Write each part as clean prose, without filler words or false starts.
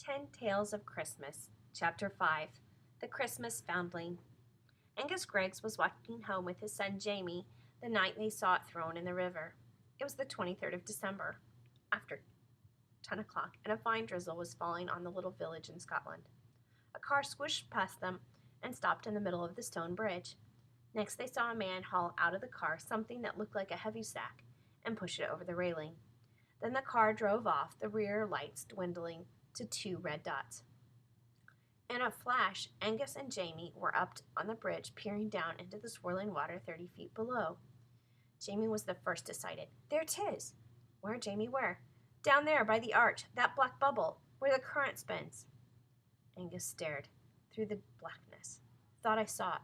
10 Tales of Christmas, Chapter 5, The Christmas Foundling. Angus Greggs was walking home with his son Jamie the night they saw it thrown in the river. It was the 23rd of December, after 10 o'clock, and a fine drizzle was falling on the little village in Scotland. A car swished past them and stopped in the middle of the stone bridge. Next, they saw a man haul out of the car something that looked like a heavy sack and push it over the railing. Then the car drove off, the rear lights dwindling to 2 red dots. In a flash, Angus and Jamie were up on the bridge, peering down into the swirling water 30 feet below. Jamie was the first to sight it. "There 'tis!" "Where, Jamie, where?" "Down there, by the arch, that black bubble, where the current spins." Angus stared through the blackness. "Thought I saw it.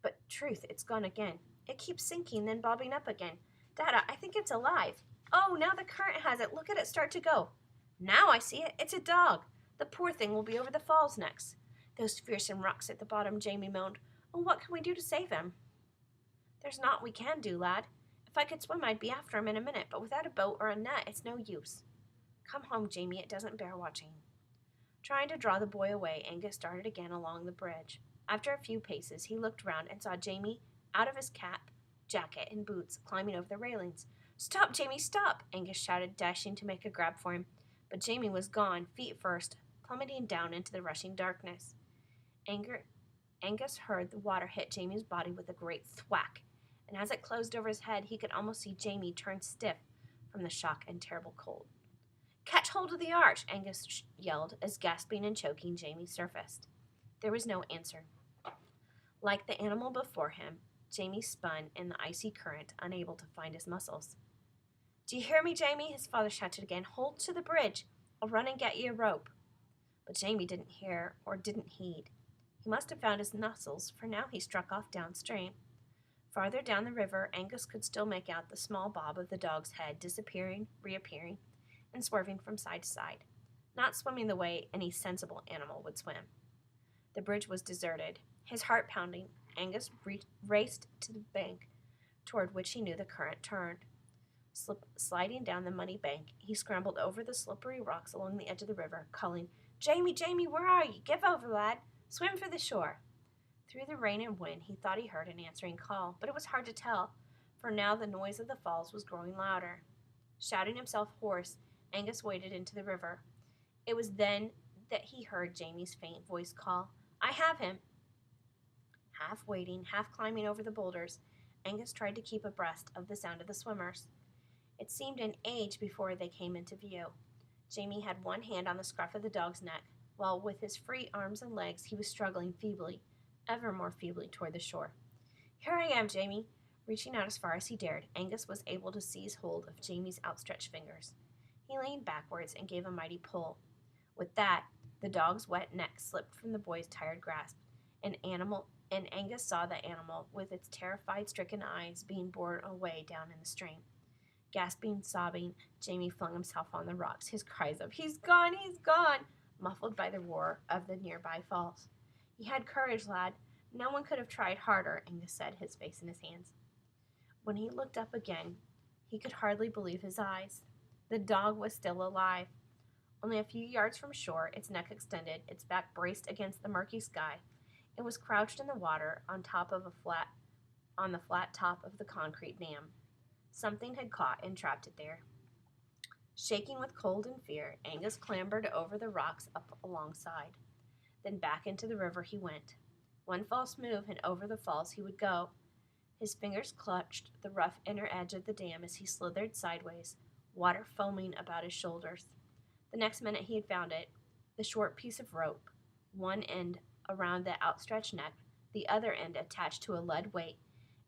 But truth, it's gone again. It keeps sinking, then bobbing up again. Dada, I think it's alive. Oh, now the current has it. Look at it start to go. Now I see it. It's a dog. The poor thing will be over the falls next. Those fearsome rocks at the bottom," Jamie moaned. "Oh, what can we do to save him?" "There's naught we can do, lad. If I could swim, I'd be after him in a minute, but without a boat or a net, it's no use. Come home, Jamie. It doesn't bear watching." Trying to draw the boy away, Angus started again along the bridge. After a few paces, he looked round and saw Jamie, out of his cap, jacket, and boots, climbing over the railings. "Stop, Jamie, stop!" Angus shouted, dashing to make a grab for him. But Jamie was gone, feet first, plummeting down into the rushing darkness. Angus heard the water hit Jamie's body with a great thwack, and as it closed over his head, he could almost see Jamie turn stiff from the shock and terrible cold. "Catch hold of the arch!" Angus yelled, as gasping and choking Jamie surfaced. There was no answer. Like the animal before him, Jamie spun in the icy current, unable to find his muscles. "Do you hear me, Jamie?" his father shouted again. "Hold to the bridge. I'll run and get you a rope." But Jamie didn't hear or didn't heed. He must have found his muscles, for now he struck off downstream. Farther down the river, Angus could still make out the small bob of the dog's head, disappearing, reappearing, and swerving from side to side, not swimming the way any sensible animal would swim. The bridge was deserted. His heart pounding, Angus raced to the bank, toward which he knew the current turned. Sliding down the muddy bank, he scrambled over the slippery rocks along the edge of the river, calling, "Jamie, Jamie, where are you? Give over, lad. Swim for the shore." Through the rain and wind, he thought he heard an answering call, but it was hard to tell, for now the noise of the falls was growing louder. Shouting himself hoarse, Angus waded into the river. It was then that he heard Jamie's faint voice call, "I have him." Half wading, half climbing over the boulders, Angus tried to keep abreast of the sound of the swimmers. It seemed an age before they came into view. Jamie had one hand on the scruff of the dog's neck, while with his free arms and legs he was struggling feebly, ever more feebly, toward the shore. "Here I am, Jamie." Reaching out as far as he dared, Angus was able to seize hold of Jamie's outstretched fingers. He leaned backwards and gave a mighty pull. With that, the dog's wet neck slipped from the boy's tired grasp, and Angus saw the animal, with its terrified, stricken eyes, being borne away down in the stream. Gasping, sobbing, Jamie flung himself on the rocks, his cries of "He's gone! He's gone!" muffled by the roar of the nearby falls. "You had courage, lad. No one could have tried harder," Angus said, his face in his hands. When he looked up again, he could hardly believe his eyes. The dog was still alive. Only a few yards from shore, its neck extended, its back braced against the murky sky, it was crouched in the water on the flat top of the concrete dam. Something had caught and trapped it there. Shaking with cold and fear, Angus clambered over the rocks up alongside. Then back into the river he went. One false move and over the falls he would go. His fingers clutched the rough inner edge of the dam as he slithered sideways, water foaming about his shoulders. The next minute he had found it, the short piece of rope, one end around the outstretched neck, the other end attached to a lead weight,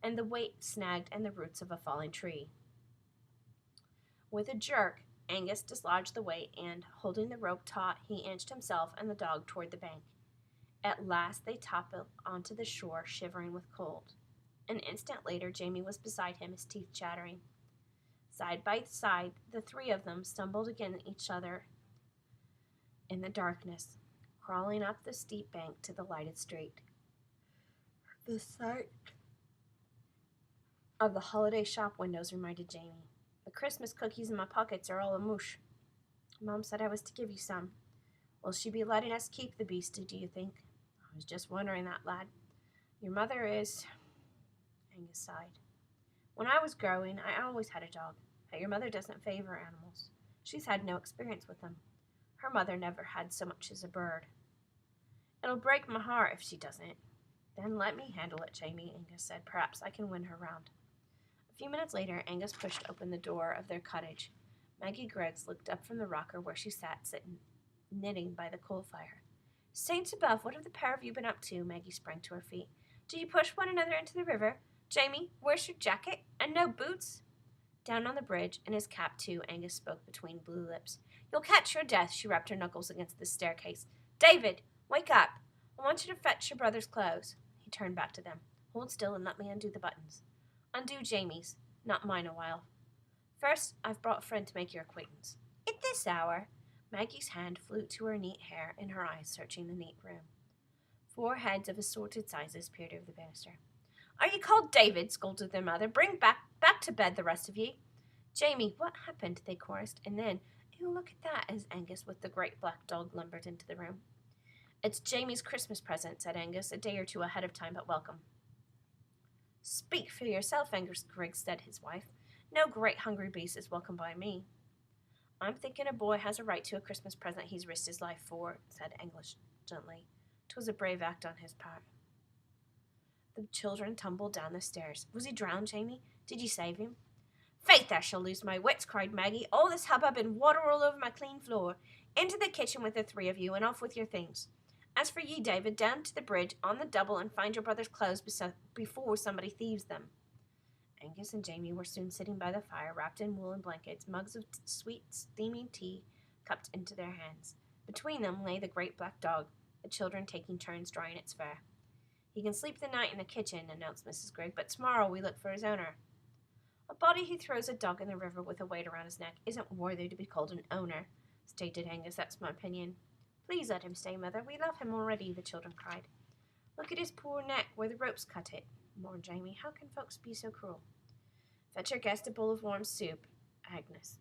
and the weight snagged in the roots of a falling tree. With a jerk, Angus dislodged the weight and, holding the rope taut, he inched himself and the dog toward the bank. At last they toppled onto the shore, shivering with cold. An instant later, Jamie was beside him, his teeth chattering. Side by side, the three of them stumbled against each other in the darkness, crawling up the steep bank to the lighted street. The sight of the holiday shop windows reminded Jamie. "The Christmas cookies in my pockets are all a mush. Mom said I was to give you some." Will she be letting us keep the beast, do you think? I was just wondering that, lad. Your mother is... Angus sighed. When I was growing, I always had a dog, but your mother doesn't favor animals. She's had no experience with them. Her mother never had so much as a bird. It'll break my heart if she doesn't. Then let me handle it, Jamie, Angus said. Perhaps I can win her round. A few minutes later, Angus pushed open the door of their cottage. Maggie Greggs looked up from the rocker where she sat sitting, knitting by the coal fire. Saints above, what have the pair of you been up to? Maggie sprang to her feet. Did you push one another into the river? Jamie, where's your jacket? And no boots? Down on the bridge, in his cap too, Angus spoke between blue lips. You'll catch your death, she rapped her knuckles against the staircase. David, wake up. I want you to fetch your brother's clothes. He turned back to them. Hold still and let me undo the buttons. Undo Jamie's, not mine a while. First, I've brought a friend to make your acquaintance. At this hour? Maggie's hand flew to her neat hair and her eyes searching the neat room. 4 heads of assorted sizes peered over the banister. Are you called David? Scolded their mother. Bring back to bed, the rest of ye. Jamie, what happened? They chorused, and then, oh, look at that, as Angus with the great black dog lumbered into the room. It's Jamie's Christmas present, said Angus, a day or 2 ahead of time, but welcome. Speak for yourself, Angus Griggs said his wife. No great hungry beast is welcome by me. I'm thinking a boy has a right to a Christmas present he's risked his life for, said Angus gently. 'Twas a brave act on his part. The children tumbled down the stairs. Was he drowned, Jamie? Did you save him? Faith, I shall lose my wits, cried Maggie. All this hubbub and water all over my clean floor. Into the kitchen with the 3 of you, and off with your things. As for ye, David, down to the bridge, on the double, and find your brother's clothes before somebody thieves them. Angus and Jamie were soon sitting by the fire, wrapped in woolen blankets, mugs of sweet, steaming tea cupped into their hands. Between them lay the great black dog, the children taking turns drying its fur. He can sleep the night in the kitchen, announced Mrs. Grigg, but tomorrow we look for his owner. A body who throws a dog in the river with a weight around his neck isn't worthy to be called an owner, stated Angus. That's my opinion. Please let him stay, Mother. We love him already, the children cried. Look at his poor neck where the ropes cut it, mourned Jamie. How can folks be so cruel? Fetch your guest a bowl of warm soup, Agnes,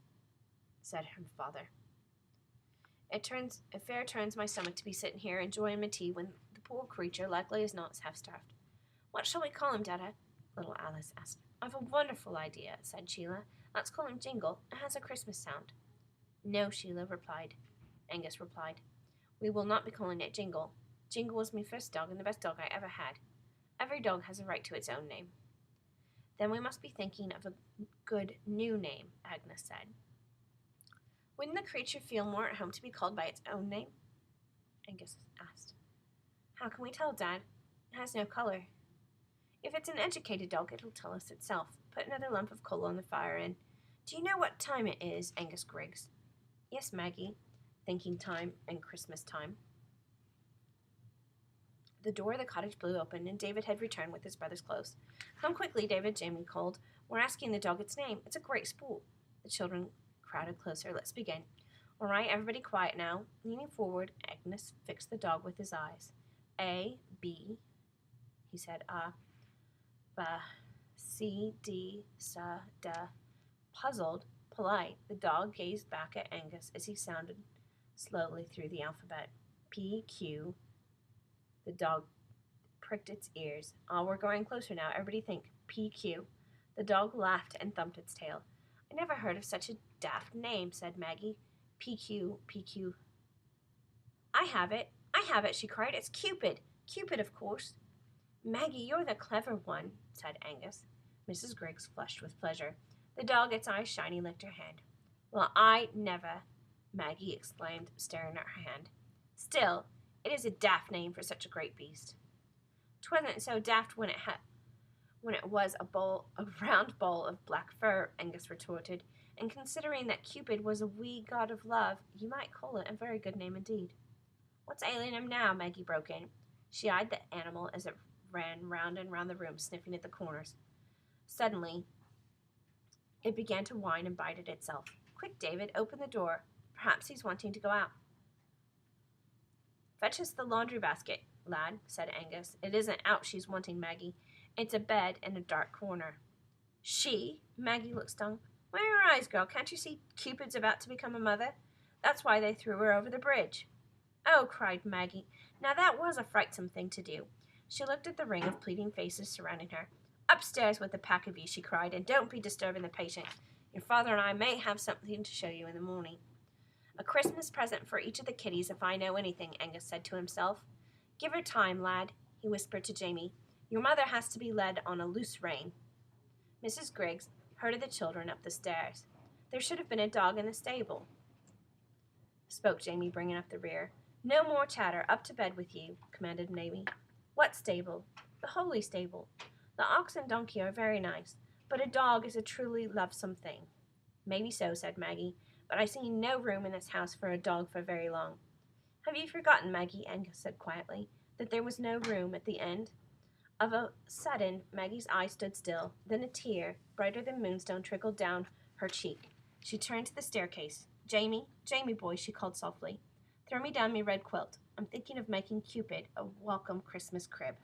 said her father. It fair turns my stomach to be sitting here enjoying my tea when the poor creature likely is not half-starved. What shall we call him, Dada? Little Alice asked. I've a wonderful idea, said Sheila. Let's call him Jingle. It has a Christmas sound. No, Sheila replied. Angus replied. We will not be calling it Jingle. Jingle was my first dog and the best dog I ever had. Every dog has a right to its own name. Then we must be thinking of a good new name, Agnes said. Wouldn't the creature feel more at home to be called by its own name? Angus asked. How can we tell, Dad? It has no color. If it's an educated dog, it'll tell us itself. Put another lump of coal on the fire and... Do you know what time it is, Angus Griggs? Yes, Maggie. Thinking time and Christmas time. The door of the cottage blew open, and David had returned with his brother's clothes. Come quickly, David, Jamie called. We're asking the dog its name. It's a great sport. The children crowded closer. Let's begin. All right, everybody quiet now. Leaning forward, Agnes fixed the dog with his eyes. A, B, he said, B, C, D, S, D. Puzzled, polite, the dog gazed back at Angus as he sounded slowly through the alphabet. P, Q. The dog pricked its ears. We're going closer now. Everybody think. PQ. The dog laughed and thumped its tail. I never heard of such a daft name, said Maggie. PQ, PQ. I have it, she cried. It's Cupid. Cupid, of course. Maggie, you're the clever one, said Angus. Mrs. Griggs flushed with pleasure. The dog, its eyes shining, licked her hand. Well, I never, Maggie exclaimed, staring at her hand. Still, it is a daft name for such a great beast. 'Twasn't so daft when it was a round ball of black fur, Angus retorted, and considering that Cupid was a wee god of love, you might call it a very good name indeed. What's ailing him now? Maggie broke in. She eyed the animal as it ran round and round the room, sniffing at the corners. Suddenly, it began to whine and bite at itself. Quick, David, open the door. Perhaps he's wanting to go out. Fetch us the laundry basket, lad, said Angus. It isn't out she's wanting, Maggie. It's a bed in a dark corner. She? Maggie looked stung. Where are your eyes, girl? Can't you see Cupid's about to become a mother? That's why they threw her over the bridge. Oh, cried Maggie. Now that was a frightsome thing to do. She looked at the ring of pleading faces surrounding her. Upstairs with the pack of you, she cried, and don't be disturbing the patient. Your father and I may have something to show you in the morning. A Christmas present for each of the kiddies if I know anything, Angus said to himself. Give her time, lad, he whispered to Jamie. Your mother has to be led on a loose rein. Mrs. Griggs herded the children up the stairs. There should have been a dog in the stable, spoke Jamie, bringing up the rear. No more chatter. Up to bed with you, commanded Mamie. What stable? The holy stable. The ox and donkey are very nice, but a dog is a truly lovesome thing. Maybe so, said Maggie, but I see no room in this house for a dog for very long. Have you forgotten, Maggie, Angus said quietly, that there was no room at the end? Of a sudden, Maggie's eye stood still. Then a tear, brighter than moonstone, trickled down her cheek. She turned to the staircase. Jamie, boy, she called softly. Throw me down my red quilt. I'm thinking of making Cupid a welcome Christmas crib.